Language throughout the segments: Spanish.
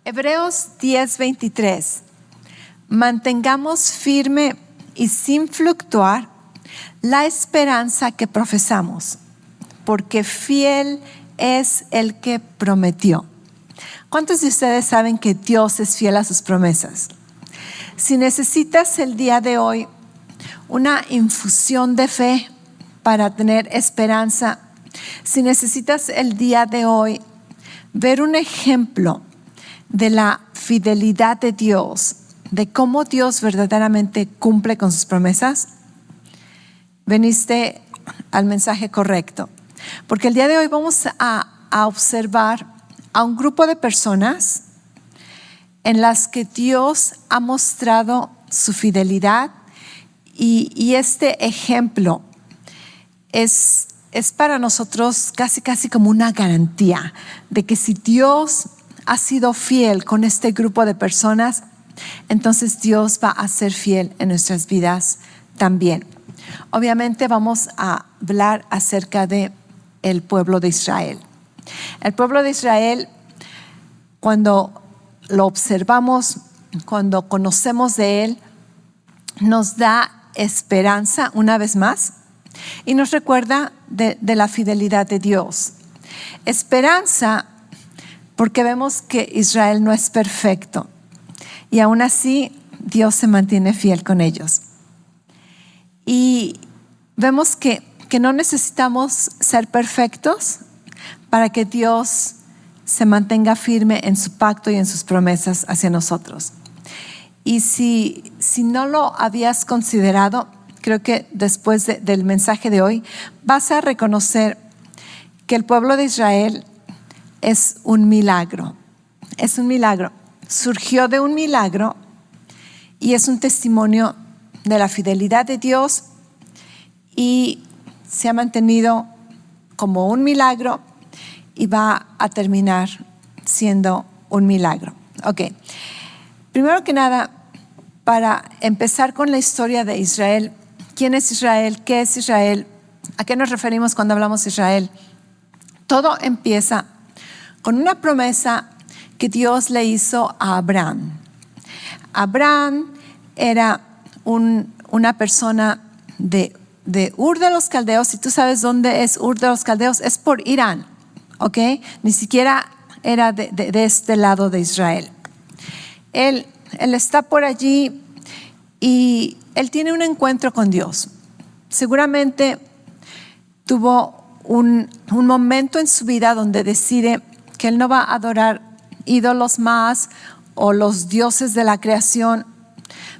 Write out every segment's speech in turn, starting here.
Hebreos 10:23. Mantengamos firme y sin fluctuar la esperanza que profesamos, porque fiel es el que prometió. ¿Cuántos de ustedes saben que Dios es fiel a sus promesas? Si necesitas el día de hoy una infusión de fe para tener esperanza, si necesitas el día de hoy ver un ejemplo de la fidelidad de Dios, de cómo Dios verdaderamente cumple con sus promesas, veniste al mensaje correcto. Porque el día de hoy vamos a observar a un grupo de personas en las que Dios ha mostrado su fidelidad y este ejemplo es para nosotros casi como una garantía de que si Dios ha sido fiel con este grupo de personas, entonces Dios va a ser fiel en nuestras vidas también. Obviamente vamos a hablar acerca de el pueblo de Israel. El pueblo de Israel, cuando lo observamos, cuando conocemos de él, nos da esperanza una vez más y nos recuerda de la fidelidad de Dios. Esperanza porque vemos que Israel no es perfecto y aún así Dios se mantiene fiel con ellos. Y vemos que no necesitamos ser perfectos para que Dios se mantenga firme en su pacto y en sus promesas hacia nosotros. Y si no lo habías considerado, creo que después del mensaje de hoy vas a reconocer que el pueblo de Israel es un milagro. Es un milagro. Surgió de un milagro y es un testimonio de la fidelidad de Dios y se ha mantenido como un milagro y va a terminar siendo un milagro. Ok. Primero que nada, para empezar con la historia de Israel, ¿quién es Israel? ¿Qué es Israel? ¿A qué nos referimos cuando hablamos de Israel? Todo empieza con una promesa que Dios le hizo a Abraham. Abraham era una persona de Ur de los Caldeos. Si tú sabes dónde es Ur de los Caldeos, es por Irán, ¿ok? Ni siquiera era de este lado de Israel. Él está por allí y él tiene un encuentro con Dios. Seguramente tuvo un momento en su vida donde decide que él no va a adorar ídolos más o los dioses de la creación,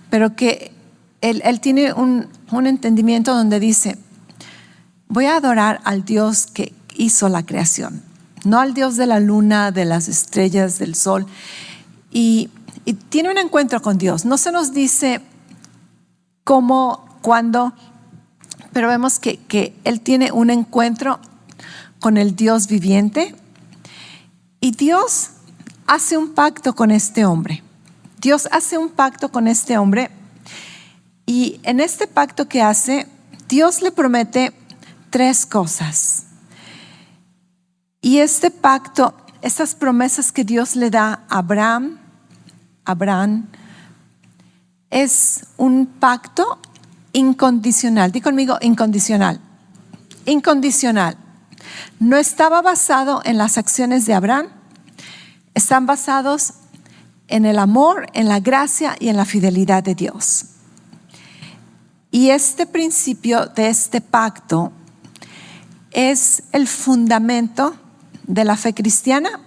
pero que él tiene un entendimiento donde dice: voy a adorar al Dios que hizo la creación, no al Dios de la luna, de las estrellas, del sol. Y tiene un encuentro con Dios. No se nos dice cómo, cuándo, pero vemos que él tiene un encuentro con el Dios viviente y Dios hace un pacto con este hombre. Dios hace un pacto con este hombre y en este pacto que hace, Dios le promete 3 cosas. Y este pacto, estas promesas que Dios le da a Abraham, es un pacto incondicional. Di conmigo, incondicional. Incondicional. No estaba basado en las acciones de Abraham, están basados en el amor, en la gracia y en la fidelidad de Dios. Y este principio de este pacto es el fundamento de la fe cristiana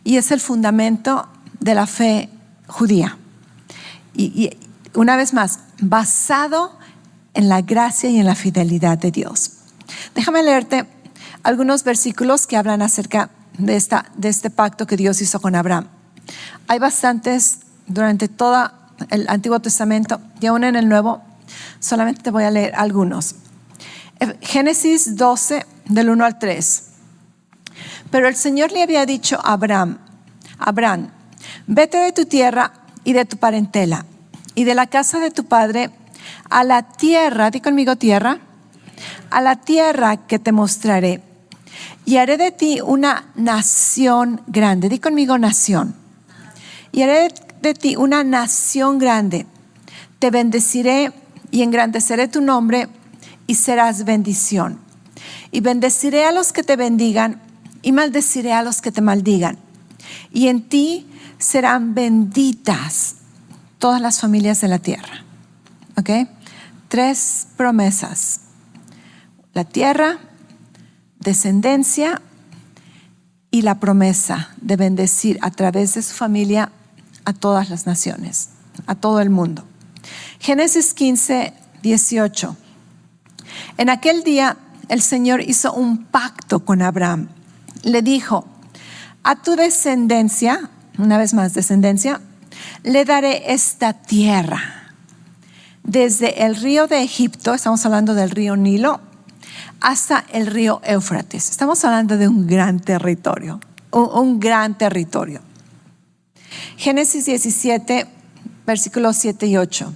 y es el fundamento de la fe judía. Y una vez más, basado en la gracia y en la fidelidad de Dios. Déjame leerte algunos versículos que hablan acerca de este pacto que Dios hizo con Abraham. Hay bastantes durante todo el Antiguo Testamento y aún en el Nuevo. Solamente te voy a leer algunos. Génesis 12, del 1 al 3. Pero el Señor le había dicho a Abraham, vete de tu tierra y de tu parentela y de la casa de tu padre a la tierra, di conmigo tierra, a la tierra que te mostraré, y haré de ti una nación grande. Di conmigo nación. y haré de ti una nación grande. Te bendeciré y engrandeceré tu nombre y serás bendición. Y bendeciré a los que te bendigan y maldeciré a los que te maldigan. Y en ti serán benditas todas las familias de la tierra. ¿Ok? 3 promesas. La tierra, descendencia y la promesa de bendecir a través de su familia a todas las naciones, a todo el mundo. Génesis 15, 18. En aquel día el Señor hizo un pacto con Abraham. Le dijo: a tu descendencia, una vez más descendencia, le daré esta tierra. Desde el río de Egipto, estamos hablando del río Nilo, hasta el río Éufrates. Estamos hablando de un gran territorio, un gran territorio. Génesis 17, versículos 7 y 8.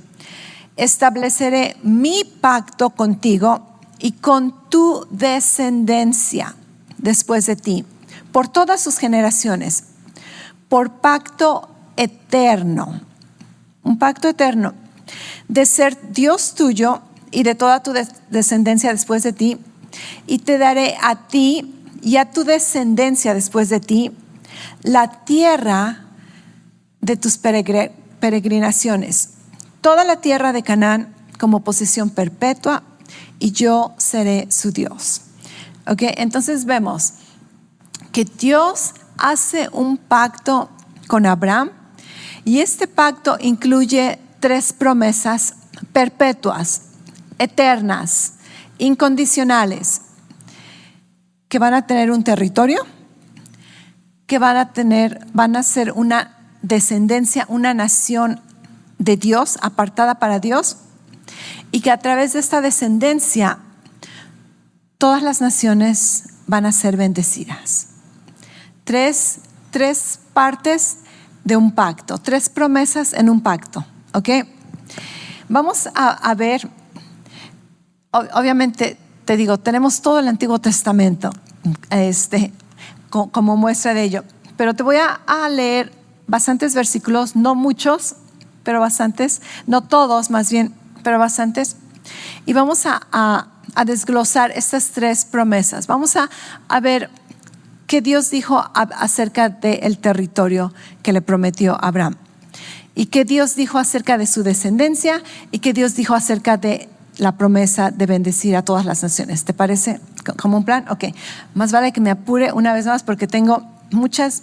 Estableceré mi pacto contigo y con tu descendencia después de ti, por todas sus generaciones, por pacto eterno, un pacto eterno, de ser Dios tuyo y de toda tu descendencia después de ti, y te daré a ti y a tu descendencia después de ti la tierra de tus peregrinaciones, toda la tierra de Canaán como posesión perpetua, y yo seré su Dios. ¿Ok? Entonces vemos que Dios hace un pacto con Abraham, y este pacto incluye 3 promesas perpetuas, eternas, incondicionales, que van a tener un territorio, que van a ser una descendencia, una nación de Dios, apartada para Dios, y que a través de esta descendencia todas las naciones van a ser bendecidas. Tres partes de un pacto, 3 promesas en un pacto. ¿Ok? Vamos a ver, obviamente te digo, tenemos todo el Antiguo Testamento como muestra de ello, pero te voy a leer bastantes versículos, no muchos, pero bastantes, no todos más bien, pero bastantes, y vamos a desglosar estas 3 promesas. Vamos a ver qué Dios dijo acerca del territorio que le prometió a Abraham, y qué Dios dijo acerca de su descendencia, y qué Dios dijo acerca de la promesa de bendecir a todas las naciones. ¿Te parece como un plan? Ok, más vale que me apure una vez más porque tengo muchos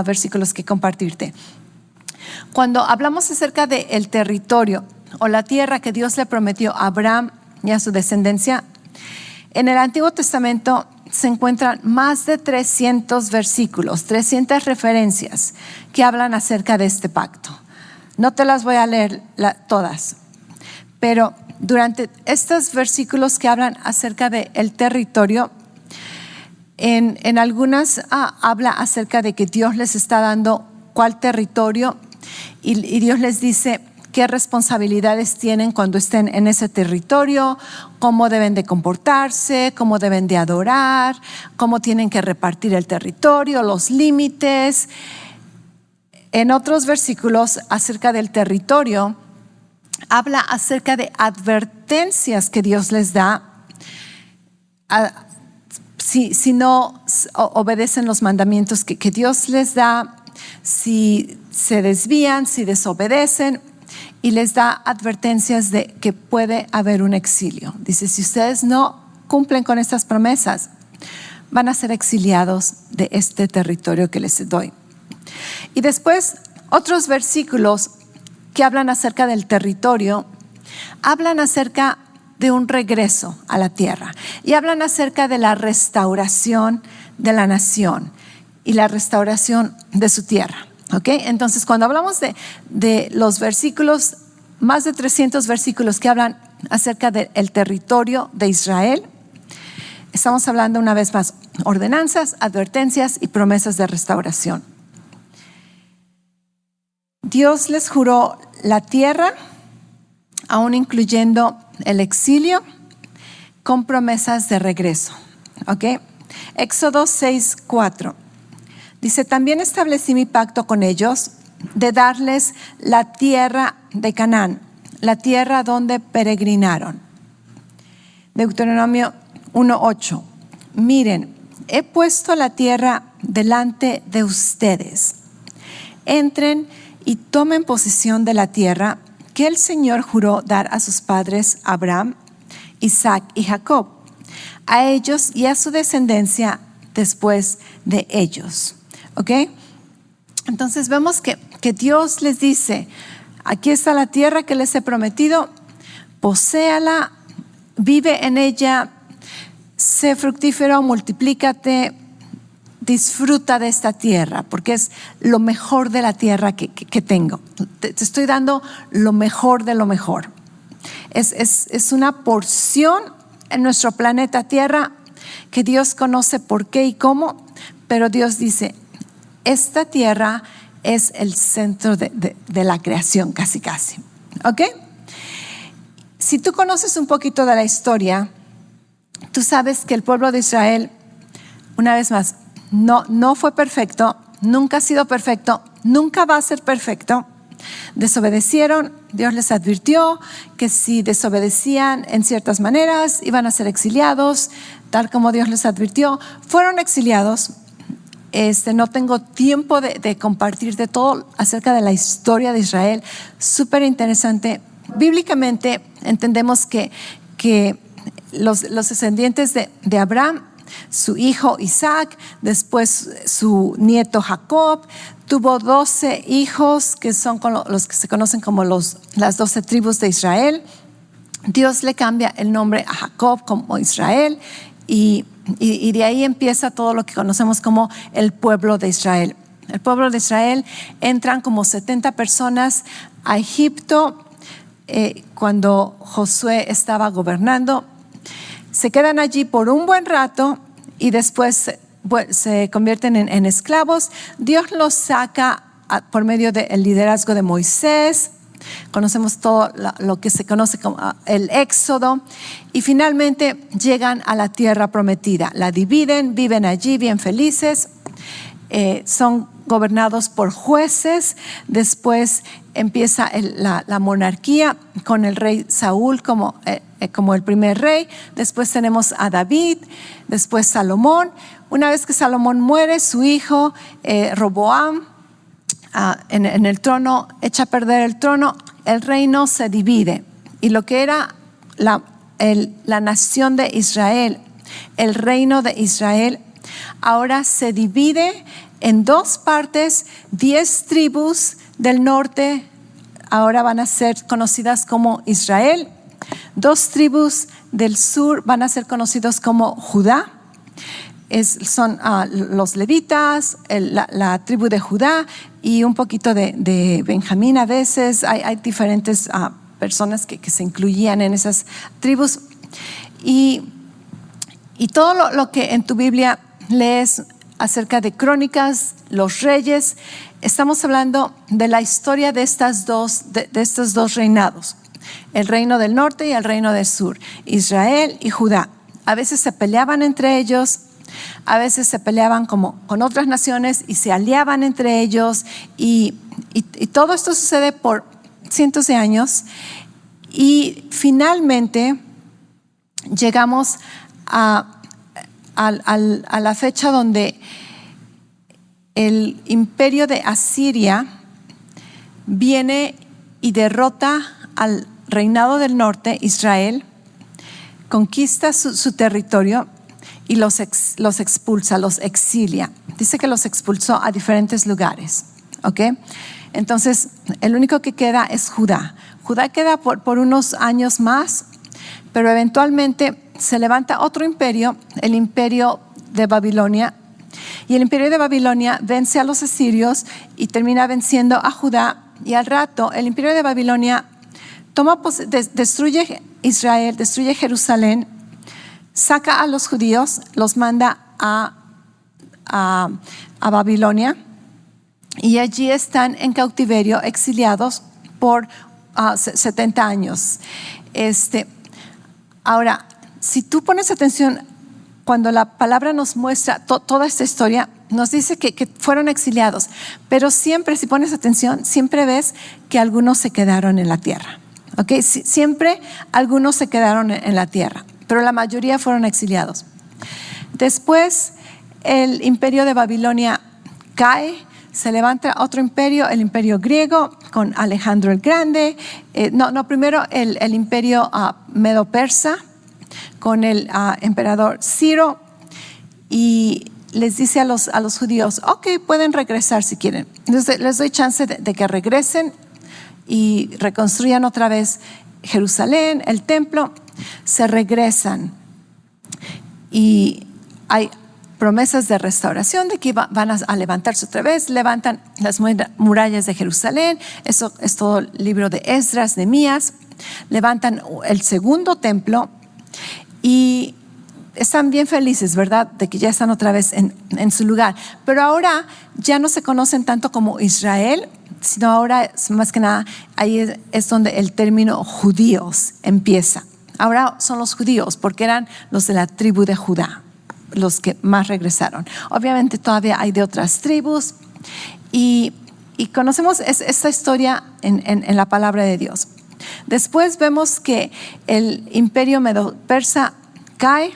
versículos que compartirte. Cuando hablamos acerca del territorio o la tierra que Dios le prometió a Abraham y a su descendencia, en el Antiguo Testamento se encuentran más de 300 versículos, 300 referencias que hablan acerca de este pacto. No te las voy a leer todas, pero durante estos versículos que hablan acerca del territorio, en algunas habla acerca de que Dios les está dando cuál territorio, y Dios les dice qué responsabilidades tienen cuando estén en ese territorio, cómo deben de comportarse, cómo deben de adorar, cómo tienen que repartir el territorio, los límites. En otros versículos acerca del territorio, habla acerca de advertencias que Dios les da si no obedecen los mandamientos que Dios les da, si se desvían, si desobedecen, y les da advertencias de que puede haber un exilio. Dice, si ustedes no cumplen con estas promesas, van a ser exiliados de este territorio que les doy. Y después, otros versículos que hablan acerca del territorio, hablan acerca de un regreso a la tierra, y hablan acerca de la restauración de la nación y la restauración de su tierra. ¿Okay? Entonces, cuando hablamos de los versículos, más de 300 versículos que hablan acerca del territorio de Israel, estamos hablando una vez más, ordenanzas, advertencias y promesas de restauración. Dios les juró la tierra, aún incluyendo el exilio, con promesas de regreso. ¿Ok? Éxodo 6:4. Dice, también establecí mi pacto con ellos de darles la tierra de Canaán, la tierra donde peregrinaron. Deuteronomio 1:8. Miren, he puesto la tierra delante de ustedes. Entren y tomen posesión de la tierra que el Señor juró dar a sus padres Abraham, Isaac y Jacob, a ellos y a su descendencia después de ellos. ¿Ok? Entonces vemos que Dios les dice, aquí está la tierra que les he prometido, poséala, vive en ella, sé fructífero, multiplícate, disfruta de esta tierra, porque es lo mejor de la tierra que tengo. Te estoy dando lo mejor de lo mejor. Es una porción en nuestro planeta Tierra que Dios conoce por qué y cómo, pero Dios dice, esta tierra es el centro de la creación, casi. ¿Ok? Si tú conoces un poquito de la historia, tú sabes que el pueblo de Israel, una vez más, no fue perfecto, nunca ha sido perfecto, nunca va a ser perfecto. Desobedecieron, Dios les advirtió que si desobedecían en ciertas maneras iban a ser exiliados, tal como Dios les advirtió. Fueron exiliados. No tengo tiempo de compartir de todo acerca de la historia de Israel, súper interesante. Bíblicamente entendemos que los descendientes de Abraham, su hijo Isaac, después su nieto Jacob, tuvo 12 hijos que son los que se conocen como las 12 tribus de Israel. Dios le cambia el nombre a Jacob como Israel y de ahí empieza todo lo que conocemos como el pueblo de Israel. El pueblo de Israel entran como 70 personas a Egipto cuando Josué estaba gobernando. Se quedan allí por un buen rato y después se convierten en esclavos. Dios los saca por medio del liderazgo de Moisés. Conocemos todo lo que se conoce como el Éxodo y finalmente llegan a la tierra prometida. La dividen, viven allí bien felices, son gobernados por jueces. Después empieza la monarquía con el rey Saúl como el primer rey. Después tenemos a David, después Salomón. Una vez que Salomón muere, su hijo Roboam en el trono echa a perder el trono. El reino se divide y lo que era la nación de Israel, el reino de Israel, ahora se divide en dos partes. 10 tribus del norte ahora van a ser conocidas como Israel. 2 tribus del sur van a ser conocidos como Judá. Son los levitas, la tribu de Judá y un poquito de Benjamín. A veces hay diferentes personas que se incluían en esas tribus. Y todo lo que en tu Biblia lees acerca de Crónicas, los reyes, estamos hablando de la historia de estos dos reinados, el reino del norte y el reino del sur, Israel y Judá. A veces se peleaban entre ellos, a veces se peleaban como con otras naciones y se aliaban entre ellos y todo esto sucede por cientos de años y finalmente llegamos a la fecha donde el imperio de Asiria viene y derrota al reinado del norte, Israel, conquista su territorio y los expulsa, los exilia. Dice que los expulsó a diferentes lugares. ¿Ok? Entonces, el único que queda es Judá. Judá queda por unos años más, pero eventualmente se levanta otro imperio, el imperio de Babilonia. Y el imperio de Babilonia vence a los asirios y termina venciendo a Judá. Y al rato, el imperio de Babilonia destruye Israel, destruye Jerusalén, saca a los judíos, los manda a Babilonia y allí están en cautiverio, exiliados por 70 años. Ahora, si tú pones atención, cuando la palabra nos muestra toda esta historia, nos dice que fueron exiliados, pero siempre, si pones atención, siempre ves que algunos se quedaron en la tierra. ¿Okay? Siempre algunos se quedaron en la tierra, pero la mayoría fueron exiliados. Después el imperio de Babilonia cae, se levanta otro imperio, el imperio griego con Alejandro el Grande. Primero el imperio medo-persa con el emperador Ciro, y les dice a los judíos, ok, pueden regresar si quieren. Entonces les doy chance de que regresen y reconstruyan otra vez Jerusalén, el templo. Se regresan y hay promesas de restauración, de que van a levantarse otra vez. Levantan las murallas de Jerusalén. Eso es todo el libro de Esdras, Nehemías. Levantan el segundo templo y están bien felices, ¿verdad?, de que ya están otra vez en su lugar. Pero ahora ya no se conocen tanto como Israel, sino ahora más que nada ahí es donde el término judíos empieza. Ahora son los judíos porque eran los de la tribu de Judá los que más regresaron. Obviamente todavía hay de otras tribus y conocemos esta historia en la palabra de Dios. Después vemos que el imperio medo-persa cae.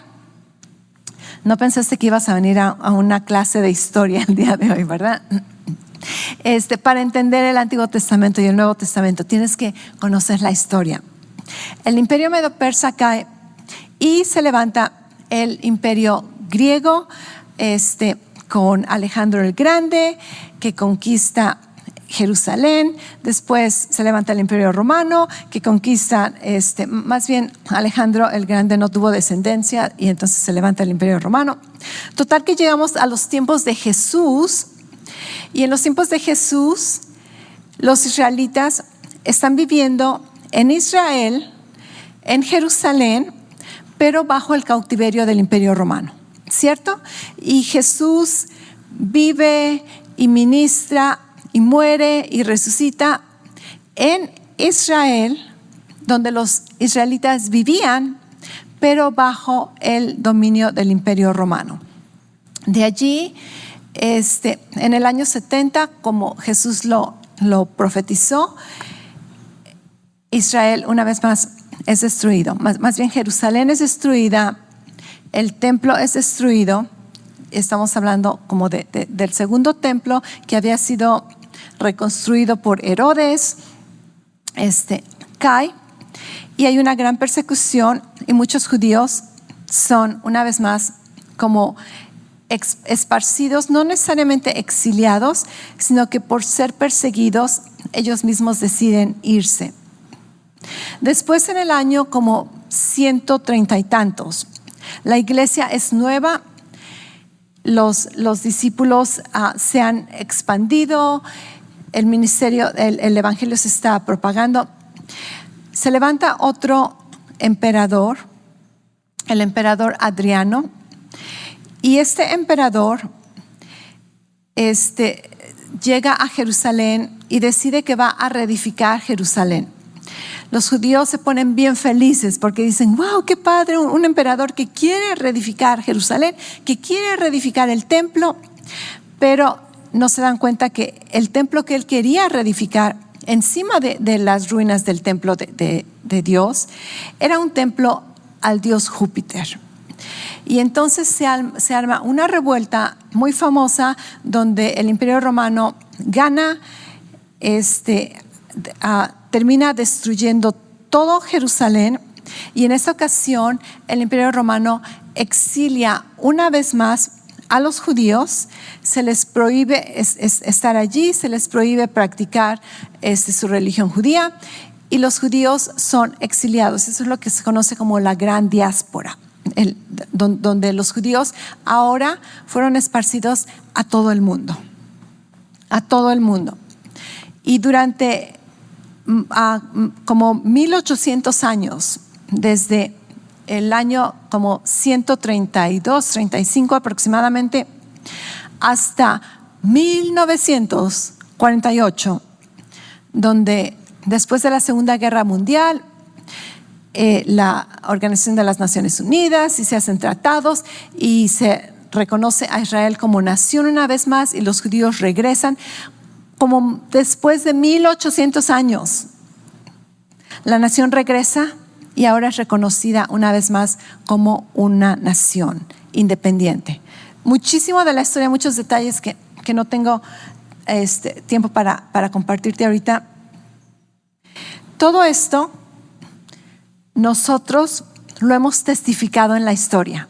No pensaste que ibas a venir a una clase de historia el día de hoy, ¿verdad? Para entender el Antiguo Testamento y el Nuevo Testamento tienes que conocer la historia. El imperio medo-persa cae y se levanta el imperio griego con Alejandro el Grande, que conquista Jerusalén. Después se levanta el imperio romano, que conquista, más bien Alejandro el Grande no tuvo descendencia y entonces se levanta el imperio romano. Total que llegamos a los tiempos de Jesús, y en los tiempos de Jesús los israelitas están viviendo en Israel, en Jerusalén, pero bajo el cautiverio del imperio romano, ¿cierto? Y Jesús vive y ministra y muere y resucita en Israel, donde los israelitas vivían, pero bajo el dominio del imperio romano. De allí, en el año 70, como Jesús lo profetizó, Israel una vez más es destruido. Más bien Jerusalén es destruida, el templo es destruido. Estamos hablando como del segundo templo que había sido reconstruido por Herodes. Cae y hay una gran persecución, y muchos judíos son una vez más como esparcidos, no necesariamente exiliados, sino que por ser perseguidos ellos mismos deciden irse. Después, en el año como 130 y tantos, la iglesia es nueva, los discípulos se han expandido, el ministerio, el evangelio se está propagando. Se levanta otro emperador, el emperador Adriano, y este emperador llega a Jerusalén y decide que va a reedificar Jerusalén. Los judíos se ponen bien felices porque dicen, wow, qué padre, un emperador que quiere reedificar Jerusalén, que quiere reedificar el templo, pero no se dan cuenta que el templo que él quería reedificar encima de las ruinas del templo de Dios era un templo al dios Júpiter. Y entonces se arma una revuelta muy famosa donde el imperio romano gana, termina destruyendo todo Jerusalén, y en esta ocasión el imperio romano exilia una vez más a los judíos. Se les prohíbe estar allí, se les prohíbe practicar su religión judía, y los judíos son exiliados. Eso es lo que se conoce como la gran diáspora, donde los judíos ahora fueron esparcidos a todo el mundo, y durante como 1800 años, desde el año como 132, 35 aproximadamente, hasta 1948, donde después de la Segunda Guerra Mundial, la Organización de las Naciones Unidas, y se hacen tratados y se reconoce a Israel como nación una vez más y los judíos regresan como después de 1800 años. La nación regresa y ahora es reconocida una vez más como una nación independiente. Muchísimo de la historia, muchos detalles que no tengo tiempo para compartirte ahorita. Todo esto nosotros lo hemos testificado en la historia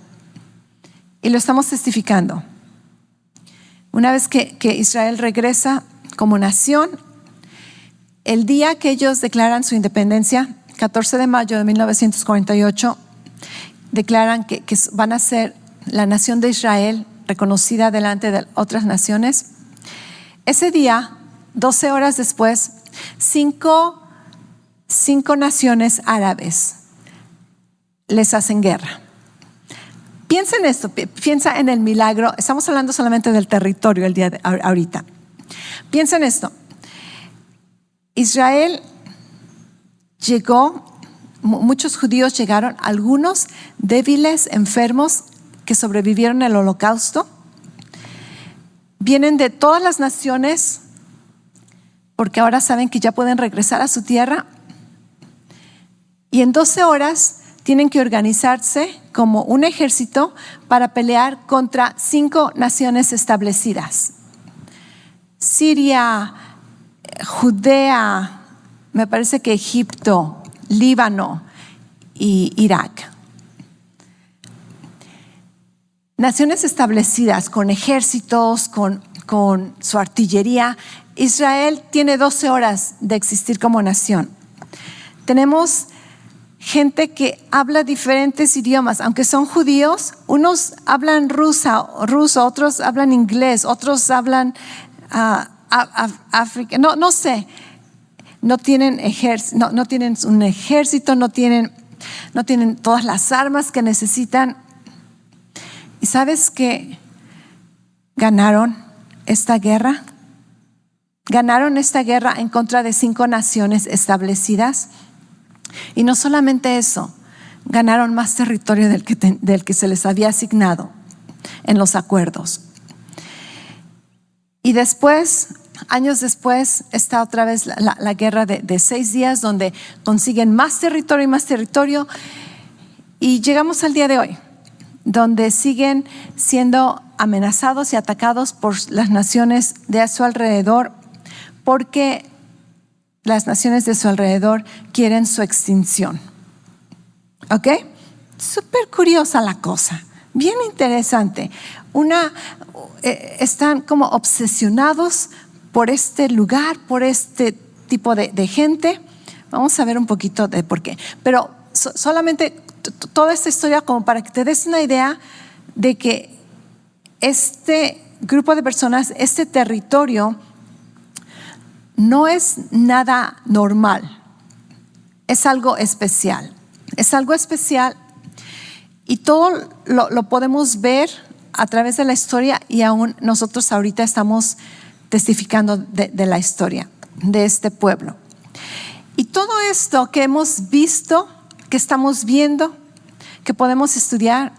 y lo estamos testificando. Una vez que Israel regresa como nación, el día que ellos declaran su independencia, 14 de mayo de 1948, declaran que van a ser la nación de Israel reconocida delante de otras naciones. Ese día, 12 horas después, cinco naciones árabes les hacen guerra. Piensa en esto, piensa en el milagro. Estamos hablando solamente del territorio el día de ahorita. Piensa en esto. Israel llegó, muchos judíos llegaron, algunos débiles, enfermos, que sobrevivieron al holocausto. Vienen de todas las naciones porque ahora saben que ya pueden regresar a su tierra. Y en 12 horas tienen que organizarse como un ejército para pelear contra 5 naciones establecidas: Siria, Judea, me parece que Egipto, Líbano y Irak. Naciones establecidas con ejércitos, con su artillería. Israel tiene 12 horas de existir como nación. Tenemos gente que habla diferentes idiomas, aunque son judíos. Unos hablan ruso, otros hablan inglés, otros hablan africano, no sé. No tienen un ejército, no tienen todas las armas que necesitan. ¿Y sabes qué? Ganaron esta guerra. Ganaron esta guerra en contra de 5 naciones establecidas. Y no solamente eso, ganaron más territorio del que se les había asignado en los acuerdos. Y después, años después, está otra vez la guerra de 6 días, donde consiguen más territorio y más territorio. Y llegamos al día de hoy, donde siguen siendo amenazados y atacados por las naciones de a su alrededor, porque las naciones de su alrededor quieren su extinción. ¿Ok? Súper curiosa la cosa, bien interesante. Están como obsesionados por este lugar, por este tipo de gente. Vamos a ver un poquito de por qué. Pero solamente toda esta historia como para que te des una idea de que este grupo de personas, este territorio, no es nada normal. Es algo especial. Es algo especial y todo lo podemos ver a través de la historia, y aún nosotros ahorita estamos testificando de la historia de este pueblo. Y todo esto que hemos visto, que estamos viendo, que podemos estudiar,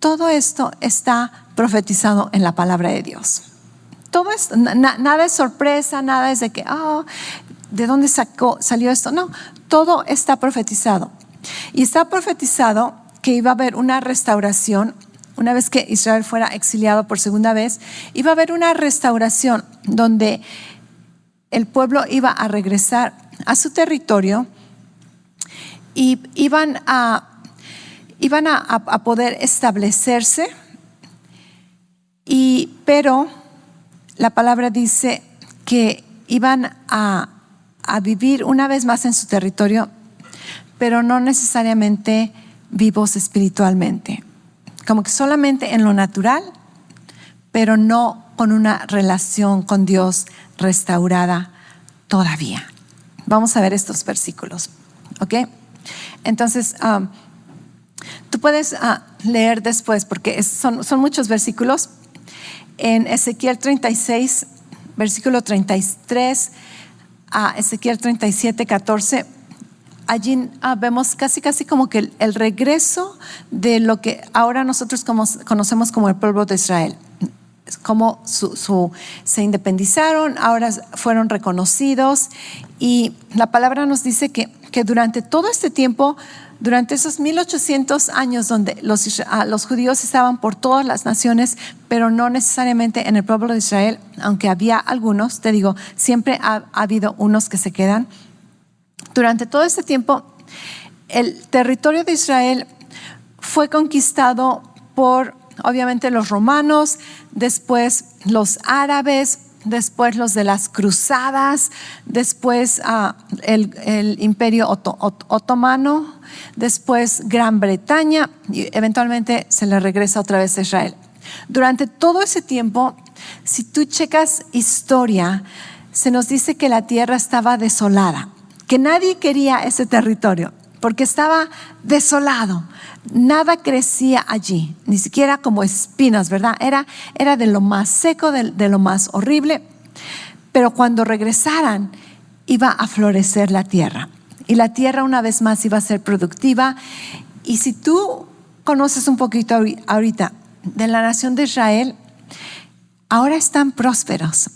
todo esto está profetizado en la palabra de Dios. Todo esto, nada es sorpresa, nada es de que, ¿de dónde salió esto? No, todo está profetizado. Y está profetizado que iba a haber una restauración. Una vez que Israel fuera exiliado por segunda vez, iba a haber una restauración donde el pueblo iba a regresar a su territorio y iban a poder establecerse, pero la palabra dice que iban a vivir una vez más en su territorio, pero no necesariamente vivos espiritualmente. Como que solamente en lo natural, pero no con una relación con Dios restaurada todavía. Vamos a ver estos versículos, ¿ok? Entonces, tú puedes leer después, porque son muchos versículos. En Ezequiel 36, versículo 33, a Ezequiel 37, 14, allí vemos casi como que el regreso de lo que ahora nosotros conocemos como el pueblo de Israel. Cómo se independizaron, ahora fueron reconocidos, y la palabra nos dice que durante todo este tiempo, durante esos 1800 años donde los judíos estaban por todas las naciones, pero no necesariamente en el pueblo de Israel, aunque había algunos, te digo, siempre ha habido unos que se quedan. Durante todo este tiempo, el territorio de Israel fue conquistado por, obviamente, los romanos, después los árabes, después los de las cruzadas, después el imperio otomano, después Gran Bretaña, y eventualmente se le regresa otra vez a Israel. Durante todo ese tiempo, si tú checas historia, se nos dice que la tierra estaba desolada, que nadie quería ese territorio porque estaba desolado. Nada crecía allí, ni siquiera como espinas, ¿verdad? Era de lo más seco, de lo más horrible. Pero cuando regresaran, iba a florecer la tierra. Y la tierra una vez más iba a ser productiva. Y si tú conoces un poquito ahorita de la nación de Israel, ahora están prósperos.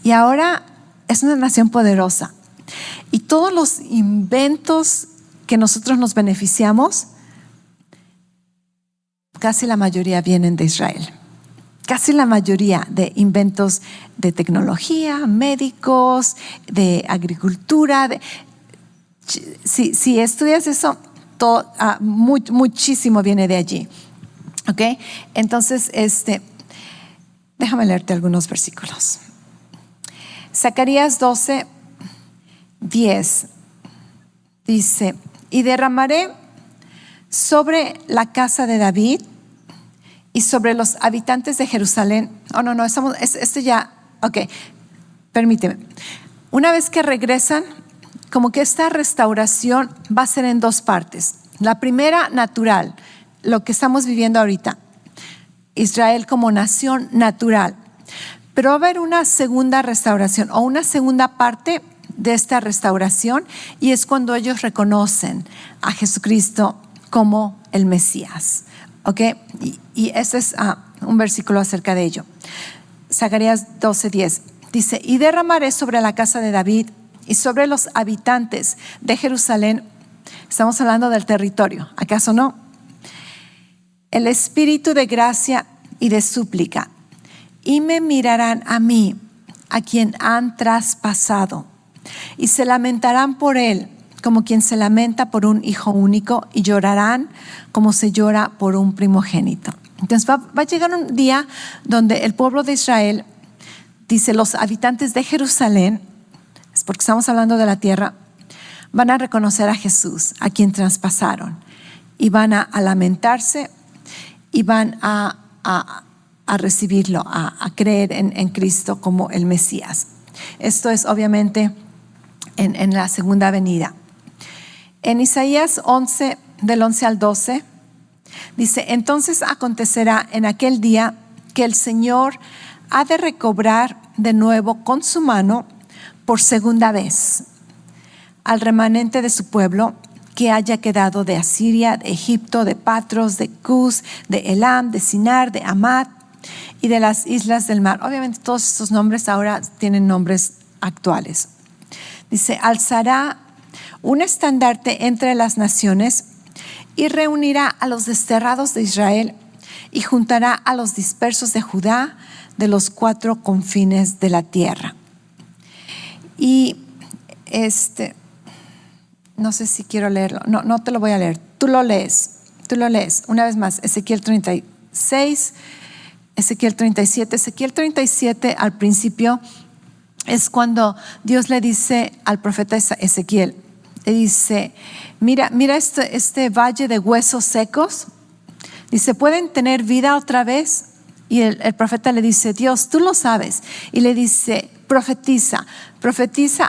Y ahora es una nación poderosa. Y todos los inventos que nosotros nos beneficiamos, casi la mayoría vienen de Israel. Casi la mayoría de inventos de tecnología, médicos, de agricultura. Si estudias eso, todo, muchísimo viene de allí. ¿Ok? Entonces, déjame leerte algunos versículos. Zacarías 12:10 dice: y derramaré sobre la casa de David y sobre los habitantes de Jerusalén. Permíteme. Una vez que regresan, como que esta restauración va a ser en dos partes. La primera, natural, lo que estamos viviendo ahorita, Israel como nación natural. Pero va a haber una segunda restauración o una segunda parte de esta restauración, y es cuando ellos reconocen a Jesucristo como el Mesías. ¿Ok? Y ese es un versículo acerca de ello. Zacarías 12:10 dice: y derramaré sobre la casa de David y sobre los habitantes de Jerusalén. Estamos hablando del territorio, ¿acaso no? El espíritu de gracia y de súplica, y me mirarán a mí, a quien han traspasado, y se lamentarán por él como quien se lamenta por un hijo único, y llorarán como se llora por un primogénito. Entonces va a llegar un día donde el pueblo de Israel, dice, los habitantes de Jerusalén, es porque estamos hablando de la tierra, van a reconocer a Jesús, a quien traspasaron, y van a lamentarse, y van a recibirlo, a creer en Cristo como el Mesías. Esto es obviamente en la segunda venida. En Isaías 11, del 11 al 12, dice: entonces acontecerá en aquel día que el Señor ha de recobrar de nuevo con su mano por segunda vez al remanente de su pueblo que haya quedado de Asiria, de Egipto, de Patros, de Cus, de Elam, de Sinar, de Amad y de las islas del mar. Obviamente todos estos nombres ahora tienen nombres actuales. Dice: alzará un estandarte entre las naciones y reunirá a los desterrados de Israel y juntará a los dispersos de Judá de los cuatro confines de la tierra. Y no sé si quiero leerlo, no te lo voy a leer, tú lo lees una vez más. Ezequiel 36, Ezequiel 37. Ezequiel 37 al principio es cuando Dios le dice al profeta Ezequiel, le dice: mira este valle de huesos secos. Dice: ¿pueden tener vida otra vez? Y el profeta le dice: Dios, tú lo sabes. Y le dice: profetiza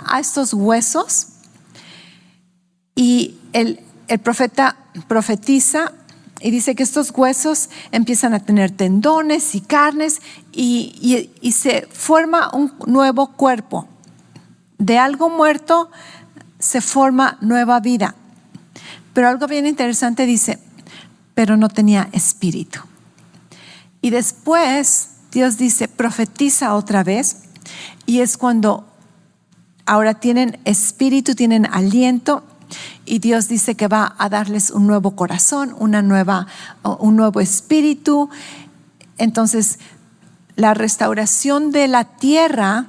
a estos huesos. Y el profeta profetiza y dice que estos huesos empiezan a tener tendones y carnes, y se forma un nuevo cuerpo. De algo muerto se forma nueva vida. Pero algo bien interesante dice, pero no tenía espíritu. Y después Dios dice, profetiza otra vez. Y es cuando ahora tienen espíritu, tienen aliento. Y Dios dice que va a darles un nuevo corazón, un nuevo espíritu. Entonces, la restauración de la tierra,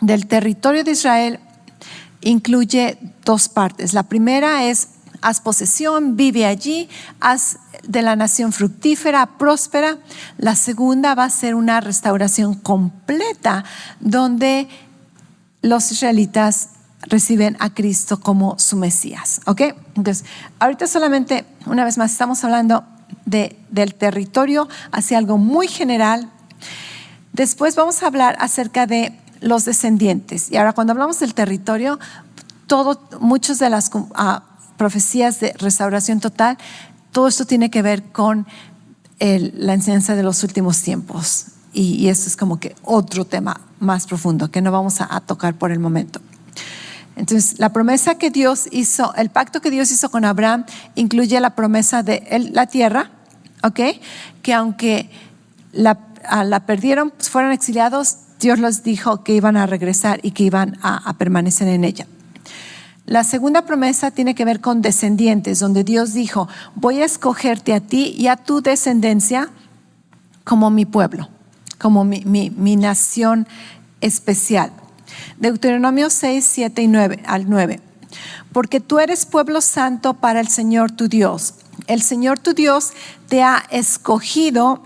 del territorio de Israel, incluye dos partes. La primera es, haz posesión, vive allí, haz de la nación fructífera, próspera. La segunda va a ser una restauración completa, donde los israelitas reciben a Cristo como su Mesías. ¿Ok? Entonces, ahorita solamente, una vez más, estamos hablando del territorio hacia algo muy general. Después vamos a hablar acerca de los descendientes. Y ahora, cuando hablamos del territorio, muchas de las profecías de restauración total, todo esto tiene que ver con la enseñanza de los últimos tiempos. Y esto es como que otro tema más profundo que no vamos a tocar por el momento. Entonces, la promesa que Dios hizo, el pacto que Dios hizo con Abraham, incluye la promesa de la tierra, ¿ok? Que aunque la perdieron, fueron exiliados, Dios les dijo que iban a regresar y que iban a permanecer en ella. La segunda promesa tiene que ver con descendientes, donde Dios dijo, voy a escogerte a ti y a tu descendencia como mi pueblo, como mi nación especial. Deuteronomio 6, 7 y 9, al 9. Porque tú eres pueblo santo para el Señor tu Dios. El Señor tu Dios te ha escogido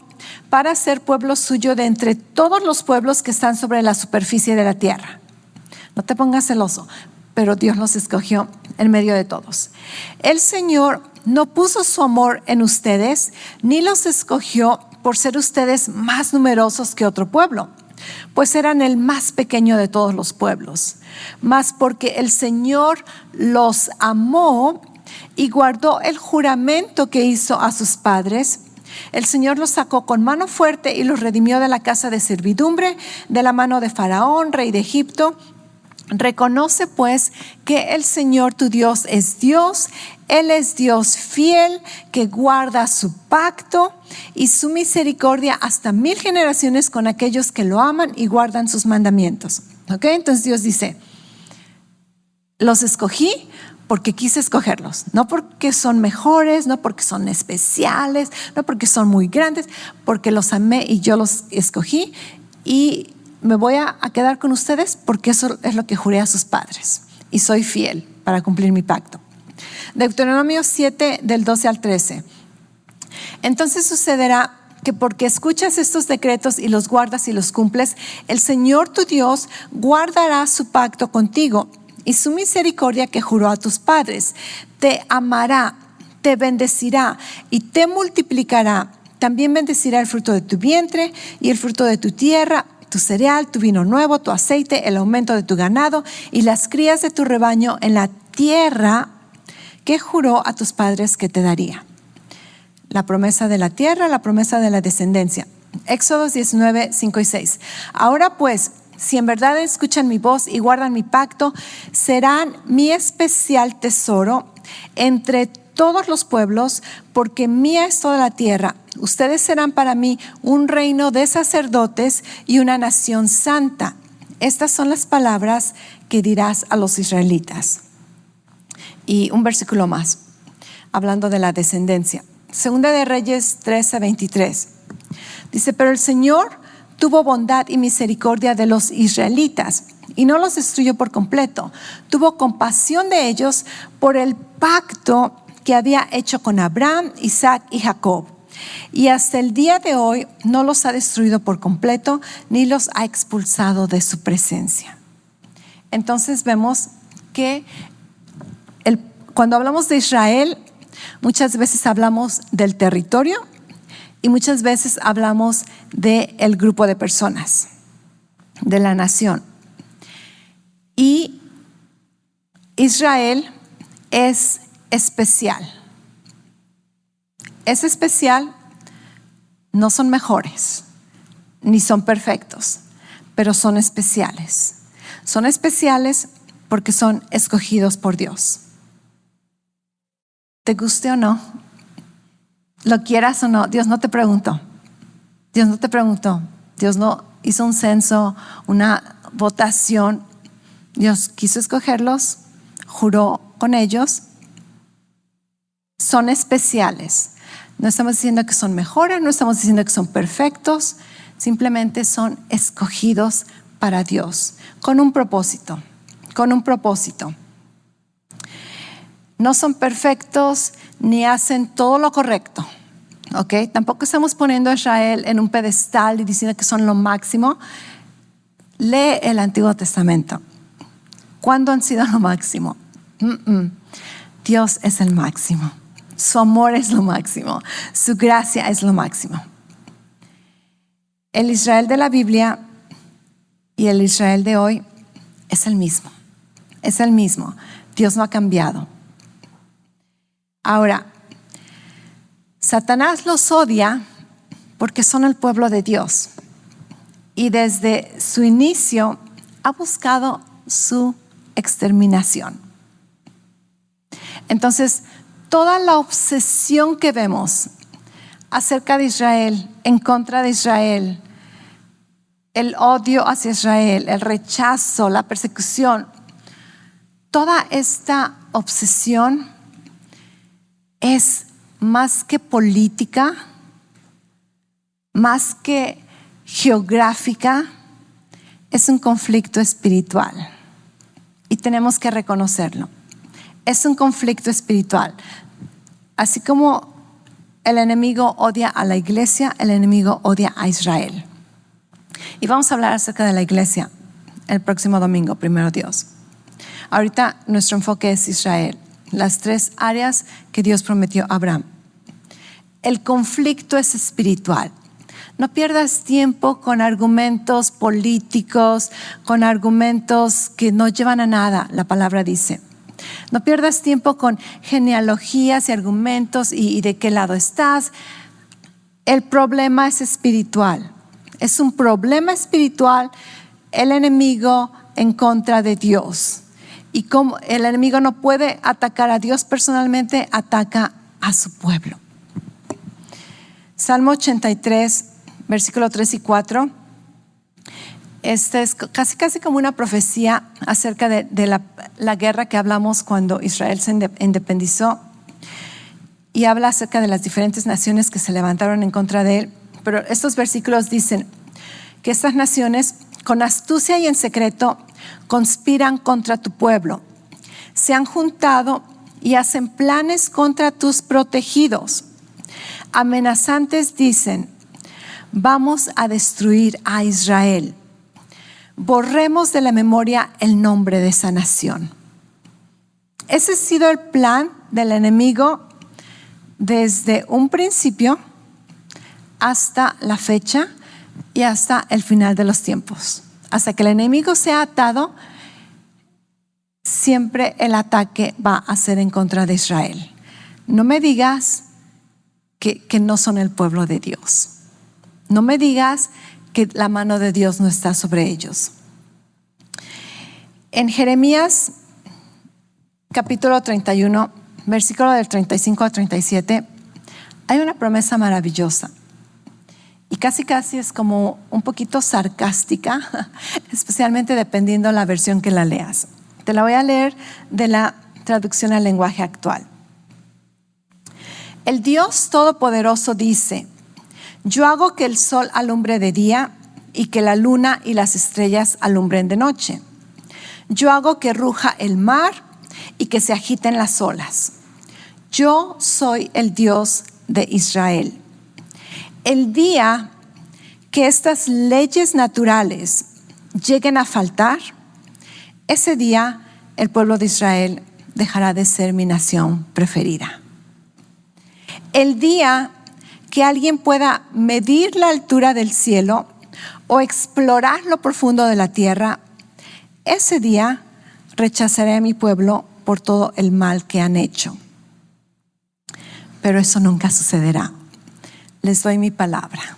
para ser pueblo suyo de entre todos los pueblos que están sobre la superficie de la tierra. No te pongas celoso, pero Dios los escogió en medio de todos. El Señor no puso su amor en ustedes, ni los escogió por ser ustedes más numerosos que otro pueblo, pues eran el más pequeño de todos los pueblos, mas porque el Señor los amó y guardó el juramento que hizo a sus padres. El Señor los sacó con mano fuerte y los redimió de la casa de servidumbre, de la mano de Faraón, rey de Egipto. Reconoce pues que el Señor tu Dios es Dios. Él es Dios fiel, que guarda su pacto y su misericordia hasta 1000 generaciones con aquellos que lo aman y guardan sus mandamientos. ¿Ok? Entonces Dios dice, los escogí porque quise escogerlos, no porque son mejores, no porque son especiales, no porque son muy grandes, porque los amé y yo los escogí y me voy a quedar con ustedes porque eso es lo que juré a sus padres y soy fiel para cumplir mi pacto. Deuteronomio 7 del 12 al 13. Entonces sucederá que porque escuchas estos decretos y los guardas y los cumples, el Señor tu Dios guardará su pacto contigo y su misericordia que juró a tus padres. Te amará, te bendecirá y te multiplicará. También bendecirá el fruto de tu vientre y el fruto de tu tierra, tu cereal, tu vino nuevo, tu aceite, el aumento de tu ganado y las crías de tu rebaño en la tierra que juró a tus padres que te daría. La promesa de la tierra, la promesa de la descendencia. Éxodo 19, 5 y 6. Ahora pues, si en verdad escuchan mi voz y guardan mi pacto, serán mi especial tesoro entre todos los pueblos, porque mía es toda la tierra. Ustedes serán para mí un reino de sacerdotes y una nación santa. Estas son las palabras que dirás a los israelitas. Y un versículo más, hablando de la descendencia. Segunda de Reyes 13:23. Dice, pero el Señor tuvo bondad y misericordia de los israelitas y no los destruyó por completo. Tuvo compasión de ellos por el pacto que había hecho con Abraham, Isaac y Jacob. Y hasta el día de hoy no los ha destruido por completo ni los ha expulsado de su presencia. Entonces vemos que cuando hablamos de Israel, muchas veces hablamos del territorio y muchas veces hablamos del grupo de personas, de la nación. Y Israel es especial. Es especial, no son mejores, ni son perfectos, pero son especiales. Son especiales porque son escogidos por Dios. ¿Te guste o no? ¿Lo quieras o no? Dios no te preguntó. Dios no te preguntó. Dios no hizo un censo, una votación. Dios quiso escogerlos, juró con ellos. Son especiales. No estamos diciendo que son mejores, no estamos diciendo que son perfectos. Simplemente son escogidos para Dios, con un propósito, con un propósito. No son perfectos ni hacen todo lo correcto, ¿ok? Tampoco estamos poniendo a Israel en un pedestal y diciendo que son lo máximo. Lee el Antiguo Testamento. ¿Cuándo han sido lo máximo? Dios es el máximo. Su amor es lo máximo. Su gracia es lo máximo. El Israel de la Biblia y el Israel de hoy es el mismo. Es el mismo. Dios no ha cambiado. Ahora, Satanás los odia porque son el pueblo de Dios. Y desde su inicio ha buscado su exterminación. Entonces, toda la obsesión que vemos acerca de Israel, en contra de Israel, el odio hacia Israel, el rechazo, la persecución, toda esta obsesión es más que política, más que geográfica, es un conflicto espiritual y tenemos que reconocerlo. Es un conflicto espiritual. Así como el enemigo odia a la iglesia, el enemigo odia a Israel. Y vamos a hablar acerca de la iglesia el próximo domingo, primero Dios. Ahorita nuestro enfoque es Israel, las 3 áreas que Dios prometió a Abraham. El conflicto es espiritual. No pierdas tiempo con argumentos políticos, con argumentos que no llevan a nada, la palabra dice. No pierdas tiempo con genealogías y argumentos y de qué lado estás. El problema es espiritual. Es un problema espiritual, el enemigo en contra de Dios. Y como el enemigo no puede atacar a Dios personalmente, ataca a su pueblo. Salmo 83, versículo 3 y 4. Este es casi como una profecía acerca de la guerra que hablamos cuando Israel se independizó. Y habla acerca de las diferentes naciones que se levantaron en contra de él. Pero estos versículos dicen que estas naciones con astucia y en secreto conspiran contra tu pueblo. Se han juntado y hacen planes contra tus protegidos. Amenazantes dicen, vamos a destruir a Israel. Borremos de la memoria el nombre de esa nación. Ese ha sido el plan del enemigo desde un principio hasta la fecha y hasta el final de los tiempos. Hasta que el enemigo sea atado, siempre el ataque va a ser en contra de Israel. No me digas que no son el pueblo de Dios. No me digas que la mano de Dios no está sobre ellos. En Jeremías capítulo 31, versículo del 35 al 37, hay una promesa maravillosa. Y casi es como un poquito sarcástica, especialmente dependiendo la versión que la leas. Te la voy a leer de la traducción al lenguaje actual. El Dios Todopoderoso dice, yo hago que el sol alumbre de día y que la luna y las estrellas alumbren de noche. Yo hago que ruja el mar y que se agiten las olas. Yo soy el Dios de Israel. El día que estas leyes naturales lleguen a faltar, ese día el pueblo de Israel dejará de ser mi nación preferida. El día que alguien pueda medir la altura del cielo o explorar lo profundo de la tierra, ese día rechazaré a mi pueblo por todo el mal que han hecho. Pero eso nunca sucederá. Les doy mi palabra.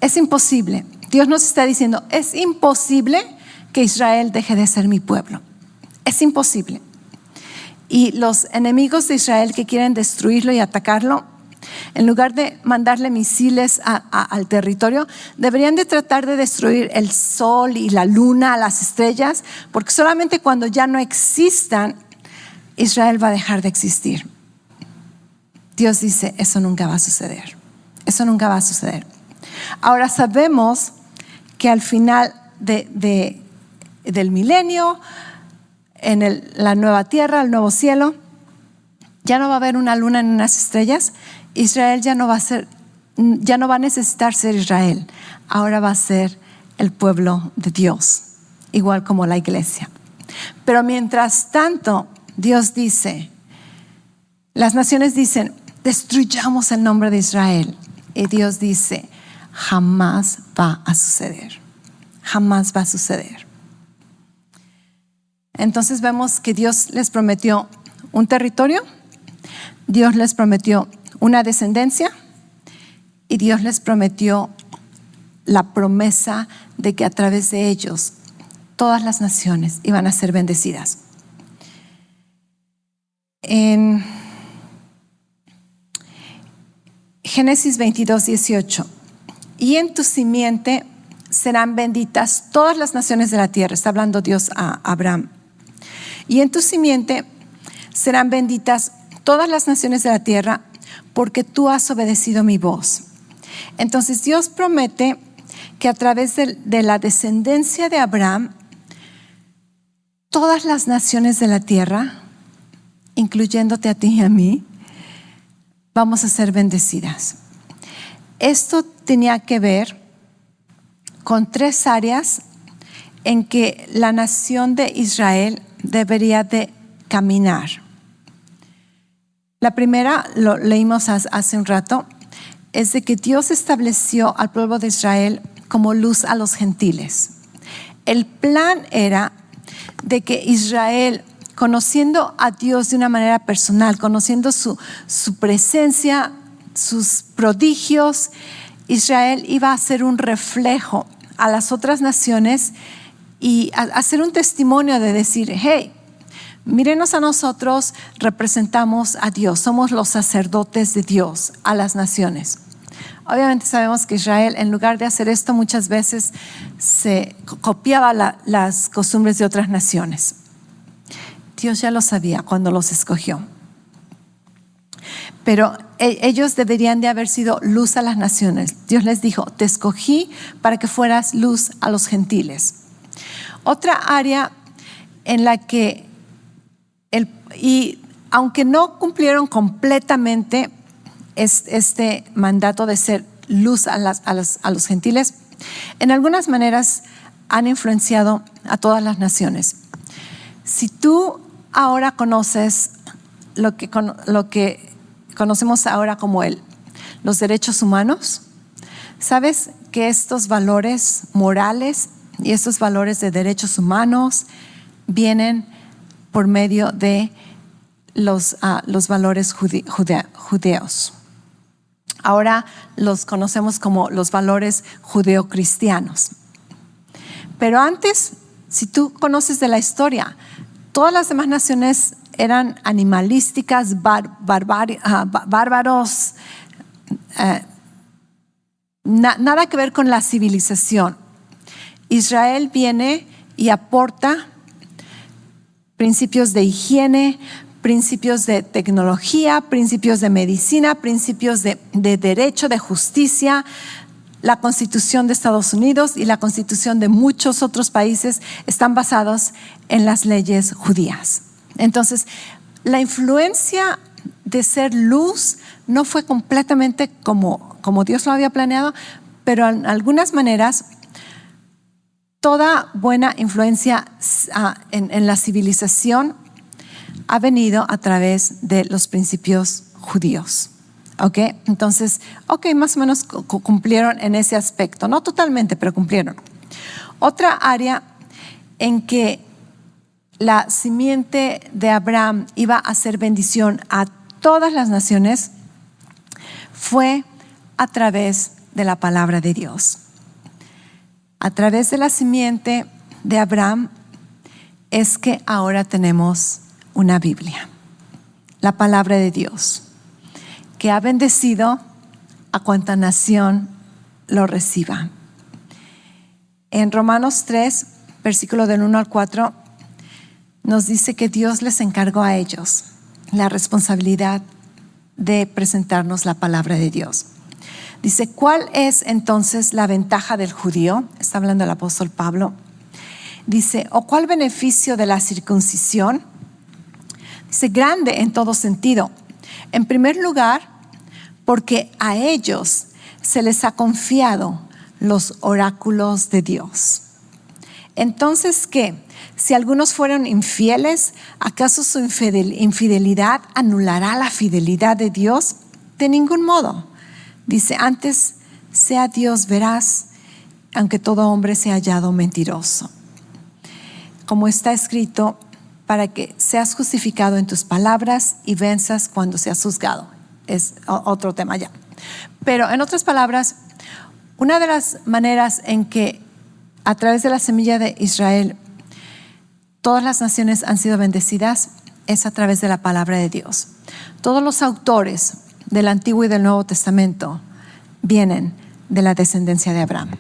Es imposible. Dios nos está diciendo, es imposible que Israel deje de ser mi pueblo. Es imposible. Y los enemigos de Israel que quieren destruirlo y atacarlo, en lugar de mandarle misiles al territorio, deberían de tratar de destruir el sol y la luna, las estrellas, porque solamente cuando ya no existan, Israel va a dejar de existir. Dios dice, eso nunca va a suceder. Eso nunca va a suceder. Ahora sabemos que al final del milenio, en la nueva tierra, el nuevo cielo, ya no va a haber una luna ni unas estrellas. Israel ya no va a necesitar ser Israel. Ahora va a ser el pueblo de Dios, igual como la iglesia. Pero mientras tanto, Dios dice, las naciones dicen, destruyamos el nombre de Israel. Y Dios dice, jamás va a suceder. Jamás va a suceder. Entonces vemos que Dios les prometió un territorio, Dios les prometió una descendencia y Dios les prometió la promesa de que a través de ellos todas las naciones iban a ser bendecidas. En Génesis 22:18, y en tu simiente serán benditas todas las naciones de la tierra. Está hablando Dios a Abraham. Y en tu simiente serán benditas todas las naciones de la tierra, porque tú has obedecido mi voz. Entonces Dios promete que a través de la descendencia de Abraham, todas las naciones de la tierra, incluyéndote a ti y a mí, vamos a ser bendecidas. Esto tenía que ver con 3 áreas en que la nación de Israel debería de caminar. La primera, lo leímos hace un rato, es de que Dios estableció al pueblo de Israel como luz a los gentiles. El plan era de que Israel, conociendo a Dios de una manera personal, conociendo su presencia, sus prodigios, Israel iba a ser un reflejo a las otras naciones y a hacer un testimonio de decir, hey, mírenos a nosotros, representamos a Dios, somos los sacerdotes de Dios a las naciones. Obviamente sabemos que Israel, en lugar de hacer esto, muchas veces se copiaba las costumbres de otras naciones. Dios ya lo sabía cuando los escogió. Pero ellos deberían de haber sido luz a las naciones. Dios les dijo, te escogí para que fueras luz a los gentiles. Otra área en la que, y aunque no cumplieron completamente este mandato de ser luz a los gentiles, en algunas maneras han influenciado a todas las naciones. Si tú ahora conoces lo que conocemos ahora como los derechos humanos, sabes que estos valores morales y estos valores de derechos humanos vienen por medio de los valores judeos. Ahora los conocemos como los valores judeocristianos. Pero antes, si tú conoces de la historia, todas las demás naciones eran animalísticas, bárbaros, nada que ver con la civilización. Israel viene y aporta principios de higiene, principios de tecnología, principios de medicina, principios de derecho, de justicia. La Constitución de Estados Unidos y la Constitución de muchos otros países están basados en las leyes judías. Entonces, la influencia de ser luz no fue completamente como Dios lo había planeado, pero en algunas maneras, toda buena influencia en la civilización ha venido a través de los principios judíos. ¿Ok? Entonces, más o menos cumplieron en ese aspecto. No totalmente, pero cumplieron. Otra área en que la simiente de Abraham iba a hacer bendición a todas las naciones fue a través de la palabra de Dios. A través de la simiente de Abraham es que ahora tenemos una Biblia, la palabra de Dios, que ha bendecido a cuanta nación lo reciba. En Romanos 3, versículo del 1 al 4, nos dice que Dios les encargó a ellos la responsabilidad de presentarnos la palabra de Dios. Dice, ¿cuál es entonces la ventaja del judío? Está hablando el apóstol Pablo. Dice, ¿o cuál beneficio de la circuncisión? Dice, grande en todo sentido. En primer lugar, porque a ellos se les ha confiado los oráculos de Dios. Entonces, ¿qué? Si algunos fueron infieles, ¿acaso su infidelidad anulará la fidelidad de Dios? De ningún modo. Dice, antes sea Dios veraz, aunque todo hombre sea hallado mentiroso. Como está escrito, para que seas justificado en tus palabras y venzas cuando seas juzgado. Es otro tema ya. Pero en otras palabras, una de las maneras en que a través de la semilla de Israel todas las naciones han sido bendecidas es a través de la palabra de Dios. Todos los autores del Antiguo y del Nuevo Testamento vienen de la descendencia de Abraham.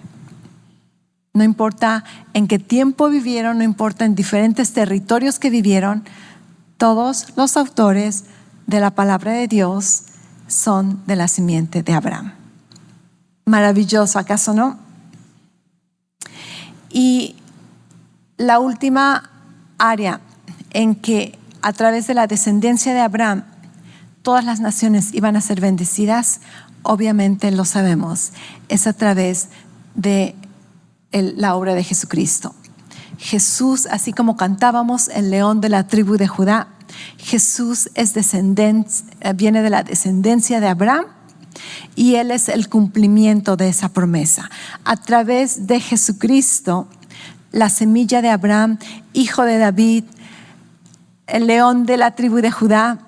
No importa en qué tiempo vivieron, no importa en diferentes territorios que vivieron, todos los autores de la palabra de Dios son de la simiente de Abraham. Maravilloso, ¿acaso no? Y la última área en que a través de la descendencia de Abraham todas las naciones iban a ser bendecidas, obviamente lo sabemos, es a través de la obra de Jesucristo. Jesús, así como cantábamos el león de la tribu de Judá, Jesús es viene de la descendencia de Abraham y Él es el cumplimiento de esa promesa. A través de Jesucristo, la semilla de Abraham, hijo de David, el león de la tribu de Judá,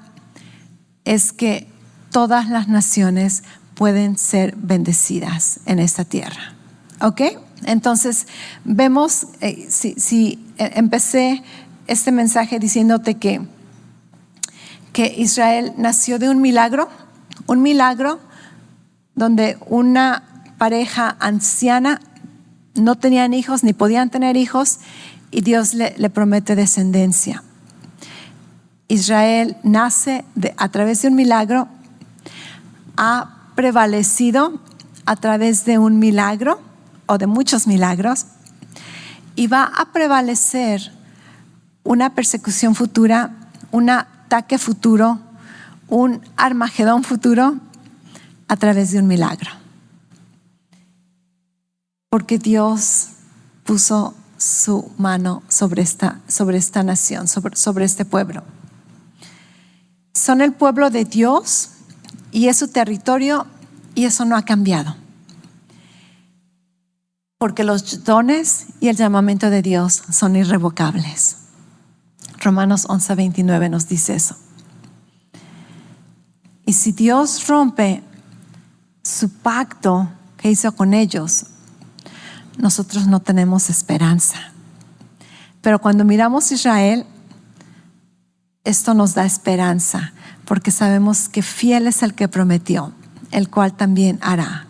es que todas las naciones pueden ser bendecidas en esta tierra. ¿Ok? Entonces, vemos, si empecé este mensaje diciéndote que Israel nació de un milagro donde una pareja anciana no tenían hijos ni podían tener hijos y Dios le promete descendencia. Israel nace a través de un milagro, ha prevalecido a través de un milagro o de muchos milagros y va a prevalecer una persecución futura, un ataque futuro, un Armagedón futuro a través de un milagro. Porque Dios puso su mano sobre esta nación, sobre este pueblo. Son el pueblo de Dios y es su territorio y eso no ha cambiado. Porque los dones y el llamamiento de Dios son irrevocables. Romanos 11:29 nos dice eso. Y si Dios rompe su pacto que hizo con ellos, nosotros no tenemos esperanza. Pero cuando miramos a Israel, esto nos da esperanza, porque sabemos que fiel es el que prometió, el cual también hará.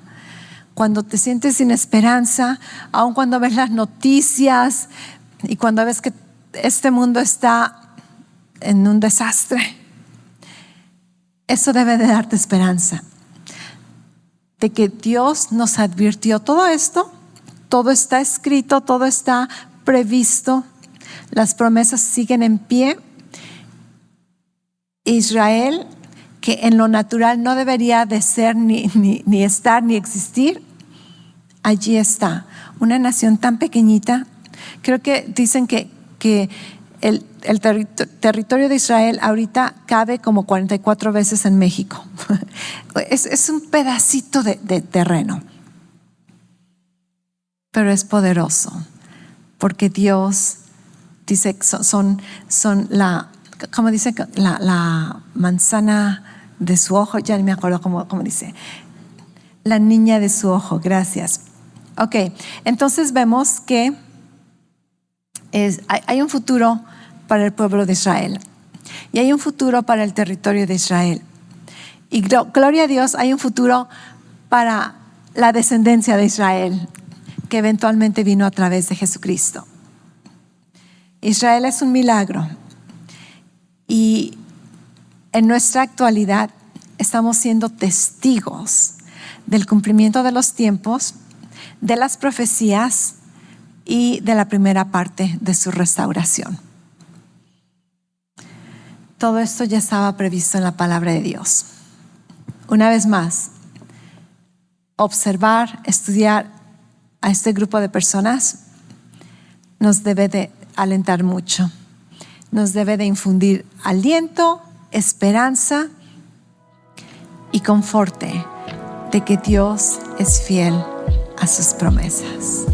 Cuando te sientes sin esperanza, aun cuando ves las noticias y cuando ves que este mundo está en un desastre, eso debe de darte esperanza de que Dios nos advirtió todo esto, todo está escrito, todo está previsto, las promesas siguen en pie. Israel, que en lo natural no debería de ser ni estar ni existir, allí está, una nación tan pequeñita. Creo que dicen que el territorio de Israel ahorita cabe como 44 veces en México. Es un pedacito de terreno, pero es poderoso porque Dios dice son la, como dice, la manzana de su ojo, ya ni me acuerdo cómo dice, la niña de su ojo. Gracias. Ok, entonces vemos que hay un futuro para el pueblo de Israel y hay un futuro para el territorio de Israel. Y gloria a Dios, hay un futuro para la descendencia de Israel, que eventualmente vino a través de Jesucristo. Israel es un milagro y en nuestra actualidad estamos siendo testigos del cumplimiento de los tiempos, de las profecías y de la primera parte de su restauración. Todo esto ya estaba previsto en la palabra de Dios. Una vez más, observar, estudiar a este grupo de personas nos debe de alentar mucho, nos debe de infundir aliento, esperanza y conforte de que Dios es fiel a sus promesas.